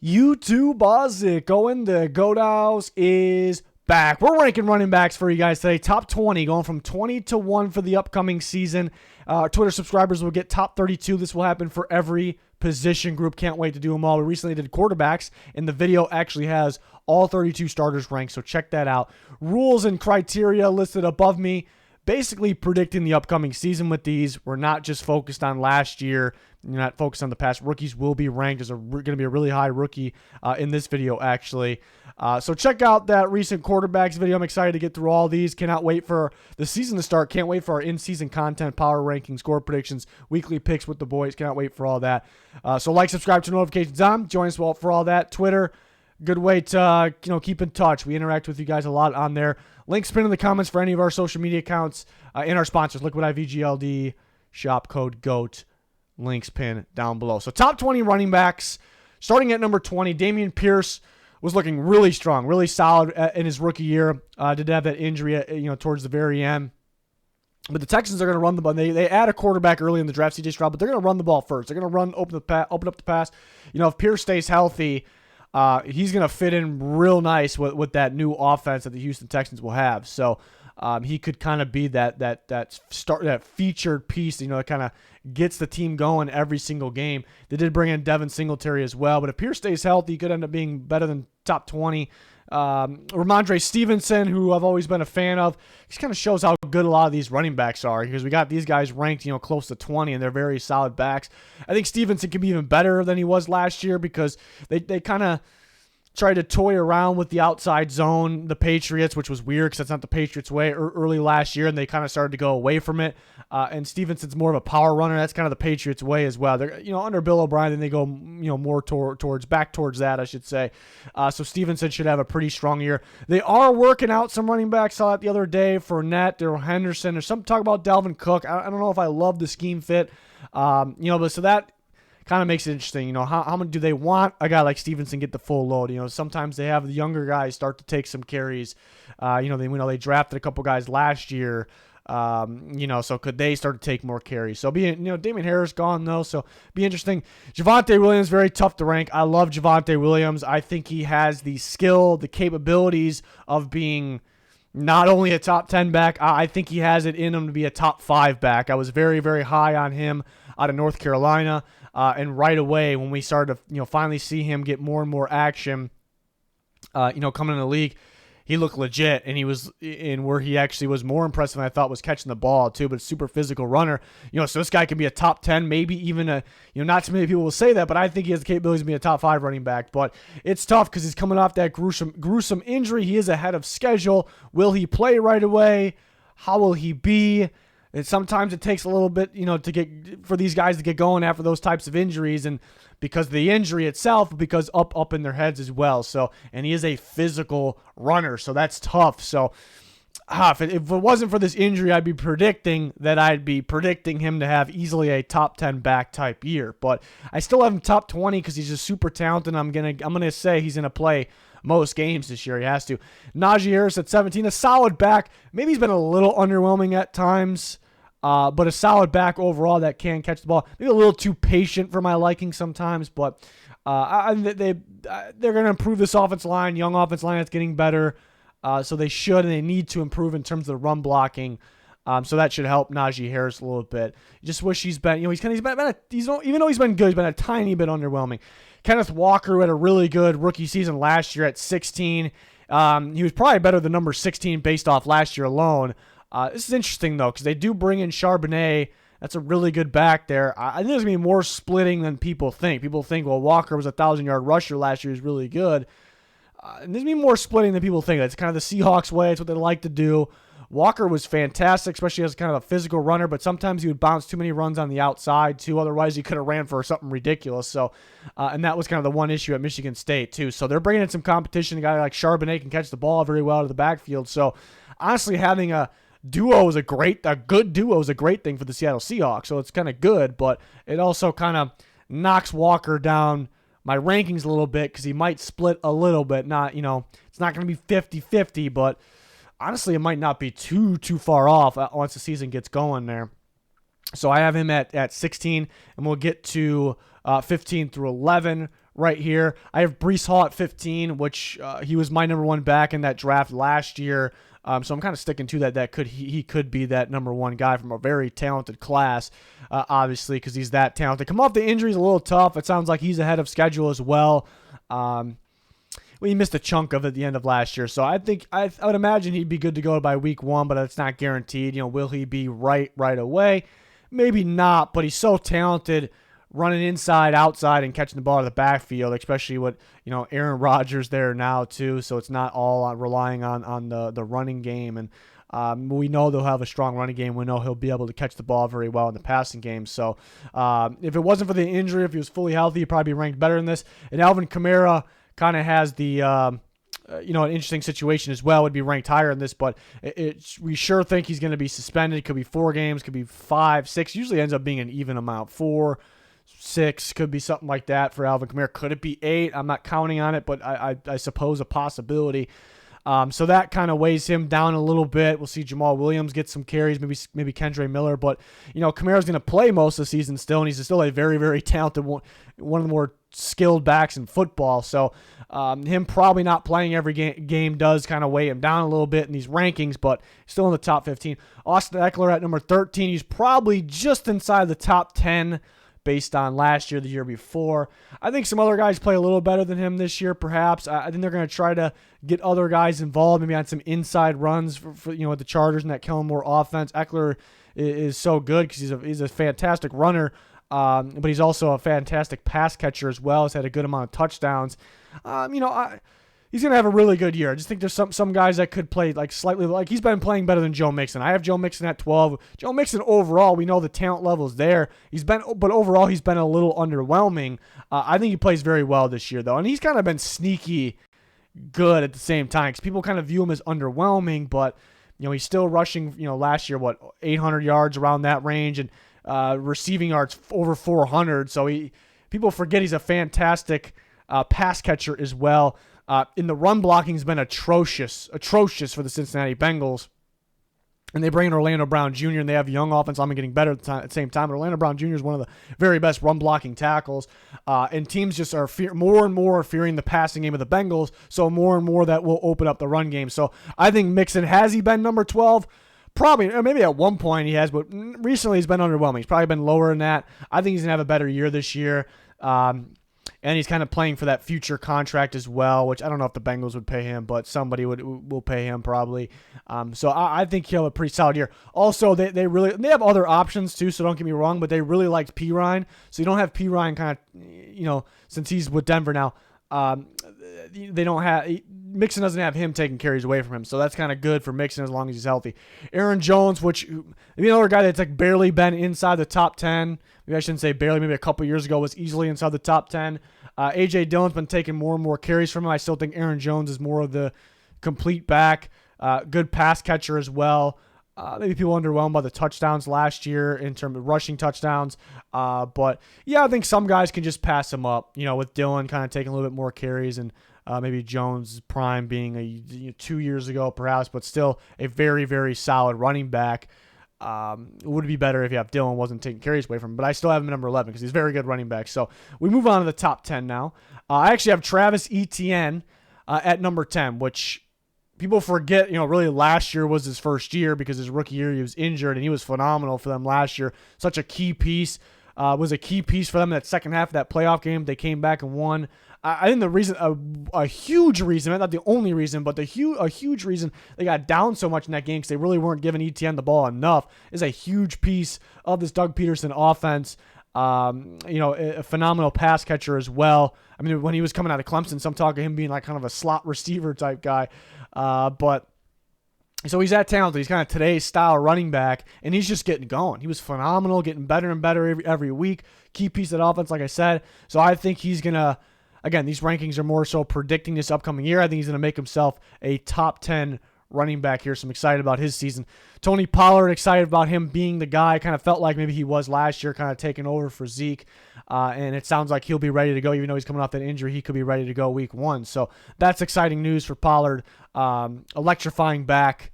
YouTube Bozic going the Goat House is back. We're ranking running backs for you guys today. Top 20, going from 20 to 1 for the upcoming season. Twitter subscribers will get top 32. This will happen for every position group. Can't wait to do them all. We recently did quarterbacks, and the video actually has all 32 starters ranked, so check that out. Rules and criteria listed above me. Basically predicting the upcoming season with these. We're not just focused on last year. You're not focused on the past. Rookies will be ranked. There's going to be a really high rookie in this video, actually. So check out that recent quarterbacks video. I'm excited to get through all these. Cannot wait for the season to start. Can't wait for our in-season content, power rankings, score predictions, weekly picks with the boys. Cannot wait for all that. So like, subscribe, turn notifications on. Join us for all that. Twitter, good way to keep in touch. We interact with you guys a lot on there. Links pinned in the comments for any of our social media accounts and our sponsors. Liquid IV GLD, shop code GOAT. Links pinned down below. So top 20 running backs. Starting at number 20, Dameon Pierce was looking really strong, really solid in his rookie year. Did have that injury, towards the very end. But the Texans are going to run the ball. They add a quarterback early in the draft, C.J. Stroud, but they're going to run the ball first. They're going to open up the pass. If Pierce stays healthy, he's going to fit in real nice with that new offense that the Houston Texans will have. So he could kind of be that featured piece, that kind of gets the team going every single game. They did bring in Devin Singletary as well, but if Pierce stays healthy, he could end up being better than top 20. Ramondre Stevenson, who I've always been a fan of, he kind of shows how good a lot of these running backs are, because we got these guys ranked, close to 20, and they're very solid backs. I think Stevenson could be even better than he was last year, because they kind of tried to toy around with the outside zone, the Patriots, which was weird because that's not the Patriots' way early last year, and they kind of started to go away from it. And Stevenson's more of a power runner. That's kind of the Patriots' way as well. They're, under Bill O'Brien, then they go, more towards that, I should say. So Stevenson should have a pretty strong year. They are working out some running backs. Saw that the other day. Fournette, Darrell Henderson. There's some talk about Dalvin Cook. I don't know if I love the scheme fit. But so that kind of makes it interesting. How many do they want a guy like Stevenson get the full load? Sometimes they have the younger guys start to take some carries. They drafted a couple guys last year. So could they start to take more carries? So Damian Harris gone though, so be interesting. Javonte Williams, very tough to rank. I love Javonte Williams. I think he has the skill, the capabilities of being not only a top 10 back, I think he has it in him to be a top 5 back. I was very, very high on him out of North Carolina. And right away, when we started to finally see him get more and more action, coming in the league, he looked legit, and he was in where he actually was more impressive than I thought was catching the ball too. But a super physical runner, so this guy can be a top 10, maybe even not too many people will say that, but I think he has the capabilities to be a top 5 running back. But it's tough because he's coming off that gruesome injury. He is ahead of schedule. Will he play right away? How will he be? And sometimes it takes a little bit, for these guys to get going after those types of injuries, and because of the injury itself, because up in their heads as well. So, and he is a physical runner, so that's tough. So, if it wasn't for this injury, I'd be predicting him to have easily a top 10 back type year. But I still have him top 20 because he's just super talented. I'm gonna say he's gonna play most games this year. He has to. Najee Harris at 17, a solid back. Maybe he's been a little underwhelming at times, but a solid back overall that can catch the ball. Maybe a little too patient for my liking sometimes, but they're going to improve this offensive line. Young offensive line that's getting better, so they should and they need to improve in terms of the run blocking. So that should help Najee Harris a little bit. You just wish he's been, even though he's been good, he's been a tiny bit underwhelming. Kenneth Walker, who had a really good rookie season last year at 16. He was probably better than number 16 based off last year alone. This is interesting, though, because they do bring in Charbonnet. That's a really good back there. I think there's going to be more splitting than people think. People think, well, Walker was a 1,000-yard rusher last year. He's really good. And there's going to be more splitting than people think. That's kind of the Seahawks way. It's what they like to do. Walker was fantastic, especially as kind of a physical runner, but sometimes he would bounce too many runs on the outside, too. Otherwise, he could have ran for something ridiculous. So, and that was kind of the one issue at Michigan State, too. So they're bringing in some competition. A guy like Charbonnet can catch the ball very well out of the backfield. So, honestly, having a good duo is a great thing for the Seattle Seahawks. So it's kind of good, but it also kind of knocks Walker down my rankings a little bit because he might split a little bit. Not, it's not going to be 50-50, but honestly, it might not be too far off once the season gets going there. So I have him at 16, and we'll get to 15 through 11 right here. I have Breece Hall at 15, which he was my number one back in that draft last year. So I'm kind of sticking to that. He could be that number one guy from a very talented class, obviously, because he's that talented. Come off the injury is a little tough. It sounds like he's ahead of schedule as well. He missed a chunk of it at the end of last year, so I think I would imagine he'd be good to go by week 1, but it's not guaranteed. Will he be right away? Maybe not, but he's so talented, running inside, outside, and catching the ball out of the backfield, especially with Aaron Rodgers there now too. So it's not all on relying on the running game, and we know they'll have a strong running game. We know he'll be able to catch the ball very well in the passing game. So if it wasn't for the injury, if he was fully healthy, he'd probably be ranked better than this. And Alvin Kamara kind of has the an interesting situation as well. Would be ranked higher in this, but we sure think he's going to be suspended. It could be 4 games, could be 5, 6. Usually ends up being an even amount. 4, 6 could be something like that for Alvin Kamara. Could it be 8? I'm not counting on it, but I suppose a possibility. So that kind of weighs him down a little bit. We'll see Jamal Williams get some carries, maybe Kendre Miller, but Kamara's going to play most of the season still, and he's still a very, very talented one of the more skilled backs in football. So him probably not playing every game does kind of weigh him down a little bit in these rankings, but still in the top 15. Austin Eckler at number 13. He's probably just inside the top 10 based on last year, the year before. I think some other guys play a little better than him this year, perhaps. I think they're going to try to get other guys involved, maybe on some inside runs for with the Chargers and that Kellen Moore offense. Eckler is so good because he's a fantastic runner, but he's also a fantastic pass catcher as well. He's had a good amount of touchdowns. He's going to have a really good year. I just think there's some guys that could play slightly, he's been playing better than Joe Mixon. I have Joe Mixon at 12. Joe Mixon overall, we know the talent level is there. But overall he's been a little underwhelming. I think he plays very well this year though, and he's kind of been sneaky good at the same time because people kind of view him as underwhelming, but he's still rushing. Last year 800 yards around that range and receiving yards over 400. So people forget he's a fantastic pass catcher as well. In the run blocking has been atrocious for the Cincinnati Bengals. And they bring in Orlando Brown Jr. and they have a young offense. I'm getting better at the same time. But Orlando Brown Jr. is one of the very best run blocking tackles. And teams just are more and more fearing the passing game of the Bengals. So more and more that will open up the run game. So I think Mixon, has he been number 12? Probably, maybe at one point he has, but recently he's been underwhelming. He's probably been lower than that. I think he's going to have a better year this year. And he's kind of playing for that future contract as well, which I don't know if the Bengals would pay him, but somebody will pay him probably. So I think he'll have a pretty solid year. Also, they have other options too, so don't get me wrong, but they really liked Perine. So you don't have Perine kind of, since he's with Denver now, Mixon doesn't have him taking carries away from him. So that's kind of good for Mixon as long as he's healthy. Aaron Jones, another guy that's barely been inside the top 10. Maybe I shouldn't say barely. Maybe a couple years ago was easily inside the top 10. A.J. Dillon's been taking more and more carries from him. I still think Aaron Jones is more of the complete back. Good pass catcher as well. Maybe people underwhelmed by the touchdowns last year in terms of rushing touchdowns. But, yeah, I think some guys can just pass him up, with Dillon kind of taking a little bit more carries and maybe Jones' prime being 2 years ago perhaps, but still a very, very solid running back. It would be better if Dillon wasn't taking carries away from him, but I still have him at number 11 because he's a very good running back. So we move on to the top 10 now. I actually have Travis Etienne at number 10, which people forget, really last year was his first year because his rookie year he was injured and he was phenomenal for them last year. Such a key piece. Was a key piece for them in that second half of that playoff game. They came back and won. I think the reason, a huge reason, not the only reason, but a huge reason they got down so much in that game because they really weren't giving Etienne the ball enough is a huge piece of this Doug Peterson offense. A phenomenal pass catcher as well. I mean, when he was coming out of Clemson, some talk of him being like kind of a slot receiver type guy. So he's that talented. He's kind of today's style running back, and he's just getting going. He was phenomenal, getting better and better every week. Key piece of that offense, like I said. So I think he's going to, again, these rankings are more so predicting this upcoming year. I think he's going to make himself a top 10 running back here, so I'm excited about his season. Tony Pollard, excited about him being the guy. Kind of felt like maybe he was last year, kind of taking over for Zeke. And it sounds like he'll be ready to go. Even though he's coming off that injury, he could be ready to go week 1. So that's exciting news for Pollard. Electrifying back.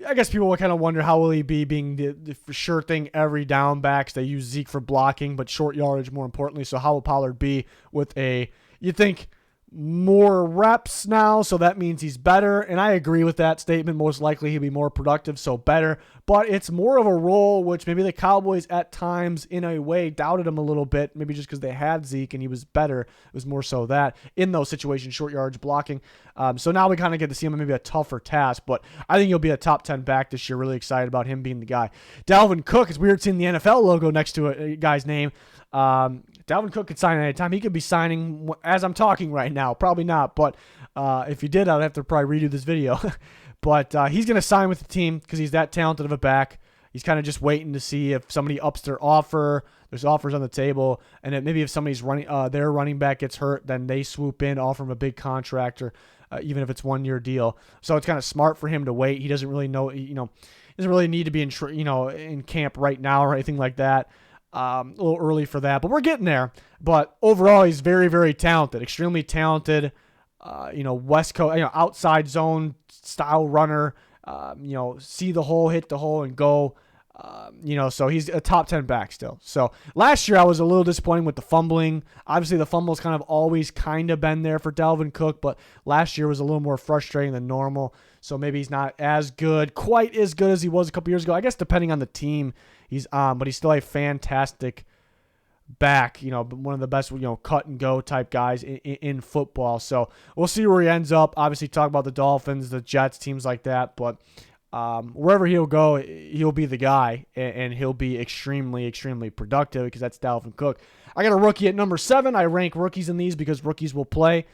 I guess people will kind of wonder how will he be being the for sure thing every down backs. They use Zeke for blocking, but short yardage more importantly. So how will Pollard be with you think, more reps now, so that means he's better, and I agree with that statement. Most likely he'll be more productive, so better, but it's more of a role which maybe the Cowboys at times in a way doubted him a little bit, maybe just because they had Zeke and he was better. It was more so that in those situations, short yards blocking. So now we kind of get to see him in maybe a tougher task, but I think he'll be a top 10 back this year. Really excited about him being the guy. Dalvin Cook, it's weird seeing the NFL logo next to a guy's name. Dalvin Cook could sign at any time. He could be signing as I'm talking right now. Probably not, but if you did, I'd have to probably redo this video. But he's going to sign with the team because he's that talented of a back. He's kind of just waiting to see if somebody ups their offer. There's offers on the table, and then maybe if somebody's their running back gets hurt, then they swoop in, offer him a big contract, or even if it's 1-year deal. So it's kind of smart for him to wait. He doesn't really know, doesn't really need to be in camp right now or anything like that. A little early for that, but we're getting there. But overall, he's very, very talented, extremely talented. West Coast, outside zone style runner. See the hole, hit the hole, and go. So he's a top 10 back still. So last year I was a little disappointed with the fumbling. Obviously, the fumbles kind of always kind of been there for Dalvin Cook, but last year was a little more frustrating than normal. So maybe he's not quite as good as he was a couple years ago. I guess depending on the team he's on, but he's still a fantastic back, one of the best, cut and go type guys in football. So we'll see where he ends up. Obviously, talk about the Dolphins, the Jets, teams like that, but wherever he'll go, he'll be the guy, and he'll be extremely, extremely productive because that's Dalvin Cook. I got a rookie at number 7. I rank rookies in these because rookies will play,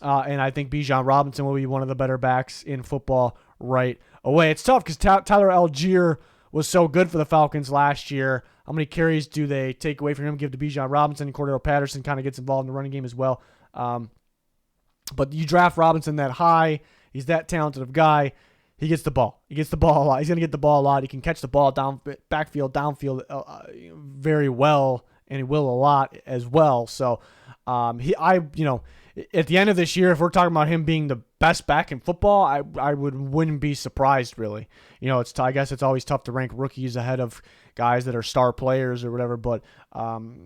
and I think Bijan Robinson will be one of the better backs in football right away. It's tough because Tyler Algier was so good for the Falcons last year. How many carries do they take away from him, give to Bijan Robinson? Cordero Patterson kind of gets involved in the running game as well. But you draft Robinson that high. He's that talented of guy. He gets the ball. He gets the ball a lot. He's going to get the ball a lot. He can catch the ball backfield, downfield very well, and he will a lot as well. So at the end of this year, if we're talking about him being the best back in football, I wouldn't be surprised really. I guess it's always tough to rank rookies ahead of guys that are star players or whatever, but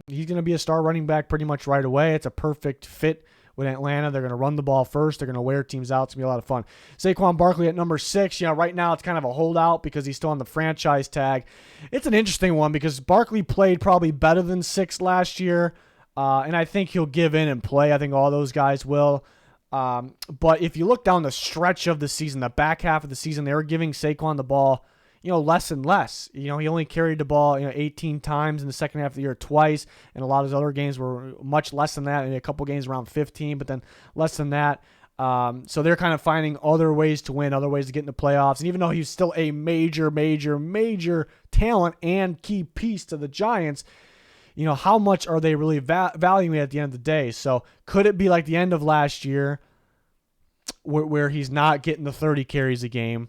he's going to be a star running back pretty much right away. It's a perfect fit with Atlanta. They're going to run the ball first. They're going to wear teams out. It's going to be a lot of fun. Saquon Barkley at number 6. Right now it's kind of a holdout because he's still on the franchise tag. It's an interesting one because Barkley played probably better than 6 last year, and I think he'll give in and play. I think all those guys will. But if you look down the stretch of the season, the back half of the season, they were giving Saquon the ball, less and less. He only carried the ball, 18 times in the second half of the year twice, and a lot of his other games were much less than that, and a couple games around 15, but then less than that. So they're kind of finding other ways to win, other ways to get into playoffs. And even though he's still a major, major, major talent and key piece to the Giants, how much are they really valuing it at the end of the day? So could it be like the end of last year where he's not getting the 30 carries a game,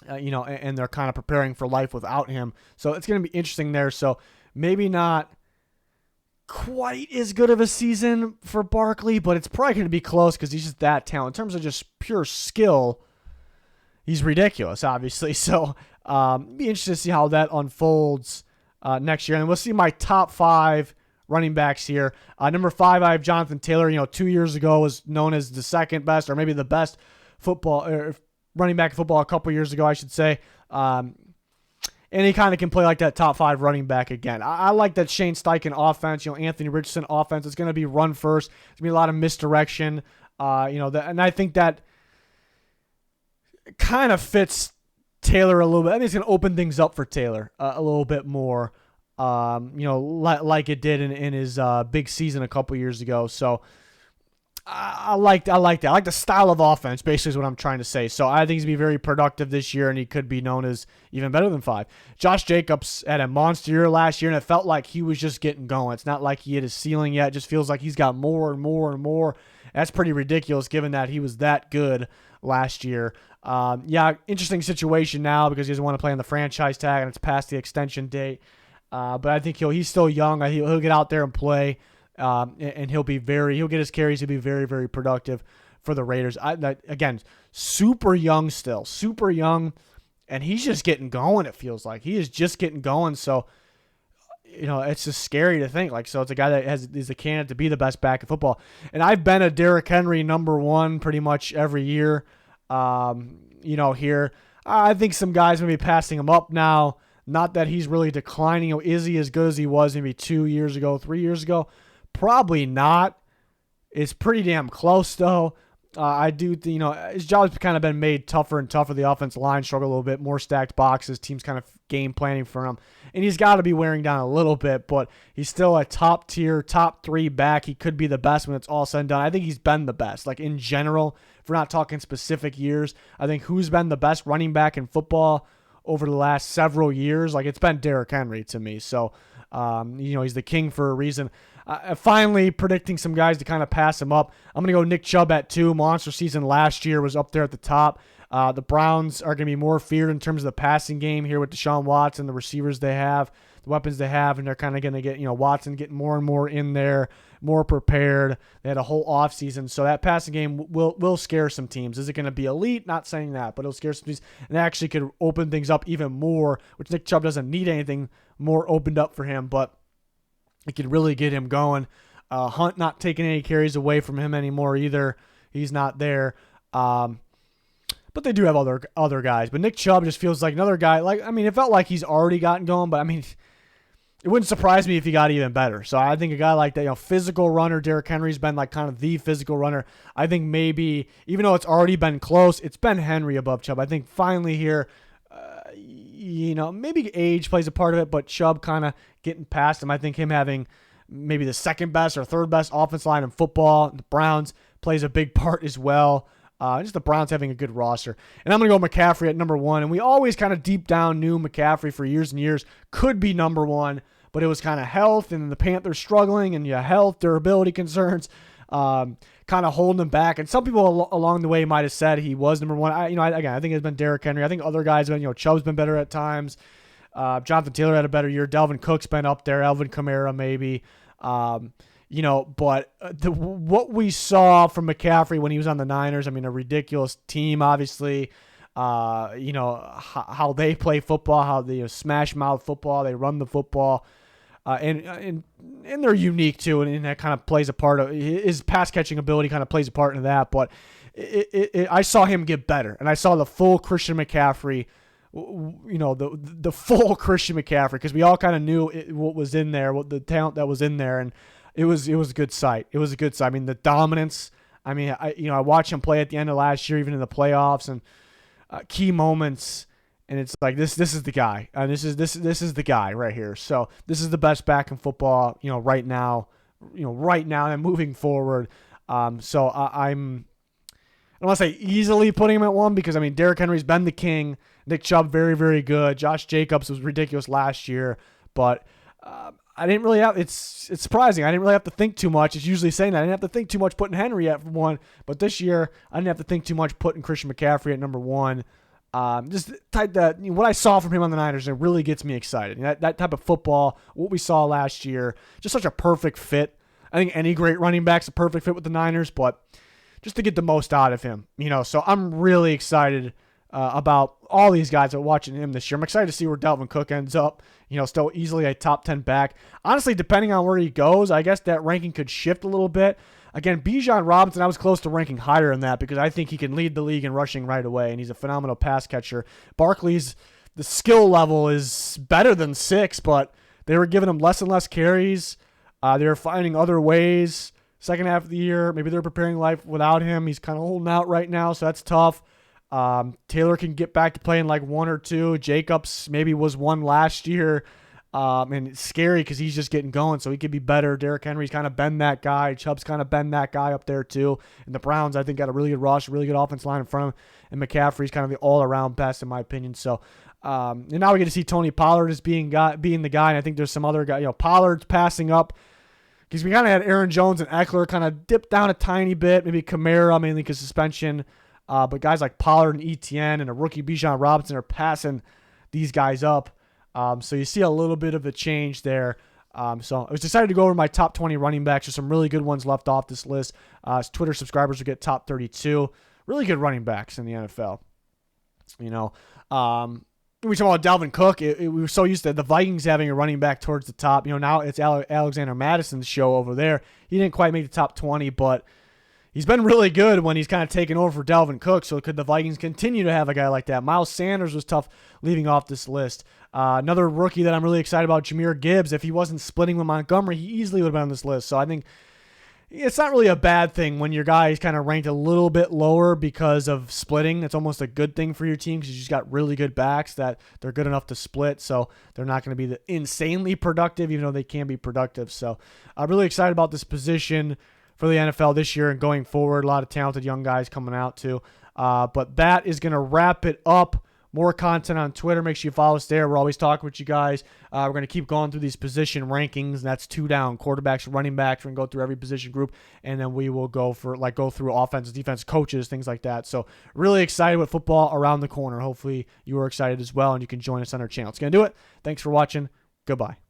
and they're kind of preparing for life without him? So it's going to be interesting there. So maybe not quite as good of a season for Barkley, but it's probably going to be close because he's just that talented. In terms of just pure skill, he's ridiculous, obviously. So be interested to see how that unfolds next year. And we'll see my top 5 running backs here. Number 5, I have Jonathan Taylor. 2 years ago was known as the second best, or maybe the best running back in football a couple years ago, I should say. And he kind of can play like that top 5 running back again. I like that Shane Steichen offense, Anthony Richardson offense. It's going to be run first. It's going to be a lot of misdirection. And I think that kind of fits Taylor a little bit. I think it's going to open things up for Taylor a little bit more, like it did in his big season a couple years ago. So I like that. I like the style of offense, basically, is what I'm trying to say. So I think he's going to be very productive this year, and he could be known as even better than 5. Josh Jacobs had a monster year last year, and it felt like he was just getting going. It's not like he hit his ceiling yet. It just feels like he's got more and more and more. That's pretty ridiculous given that he was that good last year. Interesting situation now because he doesn't want to play on the franchise tag, and it's past the extension date. But I think he's still young. He'll get out there and play. And he'll get his carries. He'll be very, very productive for the Raiders. Again, super young still, super young. and he's just getting going, it feels like. He is just getting going, so it's just scary to think. Like, so it's a guy that is a candidate to be the best back in football. And I've been a Derrick Henry number one pretty much every year. Here. I think some guys may be passing him up now. Not that he's really declining. Is he as good as he was maybe 2 years ago, 3 years ago? Probably not. It's pretty damn close, though. I do think, his job's kind of been made tougher and tougher. The offensive line struggle a little bit, more stacked boxes, teams kind of game planning for him. And he's got to be wearing down a little bit, but he's still a top tier, top 3 back. He could be the best when it's all said and done. I think he's been the best. Like, in general, if we're not talking specific years, I think who's been the best running back in football over the last several years, like, it's been Derrick Henry to me. So, he's the king for a reason. Finally predicting some guys to kind of pass him up. I'm going to go Nick Chubb at 2. Monster season last year, was up there at the top. The Browns are going to be more feared in terms of the passing game here with Deshaun Watson, the receivers they have, the weapons they have, and they're kind of going to get, Watson getting more and more in there, more prepared. They had a whole offseason, so that passing game will scare some teams. Is it going to be elite? Not saying that, but it'll scare some teams, and actually could open things up even more, which Nick Chubb doesn't need anything more opened up for him, but it could really get him going. Hunt not taking any carries away from him anymore either. He's not there. But they do have other guys. But Nick Chubb just feels like another guy. It felt like he's already gotten going, but it wouldn't surprise me if he got even better. So I think a guy like that, physical runner, Derrick Henry's been like kind of the physical runner. I think maybe, even though it's already been close, it's been Henry above Chubb. I think finally here, maybe age plays a part of it, but Chubb kind of getting past him. I think him having maybe the second best or third best offensive line in football, the Browns, plays a big part as well. Just the Browns having a good roster. And I'm going to go McCaffrey at number 1. And we always kind of deep down knew McCaffrey for years and years could be number 1, but it was kind of health and the Panthers struggling and health, durability concerns, kind of holding him back. And some people along the way might have said he was number 1. I think it's been Derrick Henry. I think other guys have been, Chubb's been better at times. Jonathan Taylor had a better year. Delvin Cook's been up there. Alvin Kamara maybe. But what we saw from McCaffrey when he was on the Niners, a ridiculous team, obviously. How they play football, how they smash mouth football, they run the football. And they're unique too, and that kind of plays a part of his pass catching ability. Kind of plays a part in that, but I saw him get better, and I saw the full Christian McCaffrey. The full Christian McCaffrey, because we all kind of knew what was in there, what the talent that was in there, and it was a good sight. It was a good sight. The dominance. I watched him play at the end of last year, even in the playoffs, and key moments. And it's like this is the guy, and this is the guy right here. So this is the best back in football, right now, and moving forward. So I don't want to say easily putting him at 1 because Derrick Henry's been the king. Nick Chubb very, very good. Josh Jacobs was ridiculous last year, but I didn't really have. It's surprising. I didn't really have to think too much. It's usually saying that I didn't have to think too much putting Henry at 1, but this year I didn't have to think too much putting Christian McCaffrey at number 1. Just type that what I saw from him on the Niners, it really gets me excited. That type of football, what we saw last year, just such a perfect fit. I think any great running back's a perfect fit with the Niners, but just to get the most out of him, So I'm really excited about all these guys that are watching him this year. I'm excited to see where Dalvin Cook ends up. Still easily a top 10 back. Honestly, depending on where he goes, I guess that ranking could shift a little bit. Again, Bijan Robinson, I was close to ranking higher than that because I think he can lead the league in rushing right away, and he's a phenomenal pass catcher. Barkley's, the skill level is better than 6, but they were giving him less and less carries. They were finding other ways. Second half of the year, maybe they're preparing life without him. He's kind of holding out right now, so that's tough. Taylor can get back to playing like 1 or 2. Jacobs maybe was 1 last year. And it's scary because he's just getting going, so he could be better. Derrick Henry's kind of been that guy. Chubb's kind of been that guy up there too. And the Browns, I think, got a really good roster, really good offense line in front of him. And McCaffrey's kind of the all-around best, in my opinion. So, and now we get to see Tony Pollard as being the guy. And I think there's some other guy. Pollard's passing up because we kind of had Aaron Jones and Eckler kind of dip down a tiny bit. Maybe Kamara, mainly because suspension. But guys like Pollard and Etienne and a rookie Bijan Robinson are passing these guys up. So you see a little bit of a change there. So I was decided to go over my top 20 running backs. There's some really good ones left off this list. Twitter subscribers will get top 32. Really good running backs in the NFL. You know, we talk about Dalvin Cook. We were so used to the Vikings having a running back towards the top. You know, now it's Alexander Madison's show over there. He didn't quite make the top 20, but he's been really good when he's kind of taken over for Dalvin Cook. So could the Vikings continue to have a guy like that? Miles Sanders was tough leaving off this list. Another rookie that I'm really excited about, Jahmyr Gibbs. If he wasn't splitting with Montgomery, he easily would have been on this list. So I think it's not really a bad thing when your guy is kind of ranked a little bit lower because of splitting. It's almost a good thing for your team because you just got really good backs that they're good enough to split. So they're not going to be insanely productive, even though they can be productive. So I'm really excited about this position for the NFL this year and going forward. A lot of talented young guys coming out too. But that is going to wrap it up. More content on Twitter. Make sure you follow us there. We're always talking with you guys. We're going to keep going through these position rankings. And that's 2 down. Quarterbacks, running backs. We're going to go through every position group. And then we will go through offense, defense, coaches, things like that. So really excited with football around the corner. Hopefully you are excited as well and you can join us on our channel. It's going to do it. Thanks for watching. Goodbye.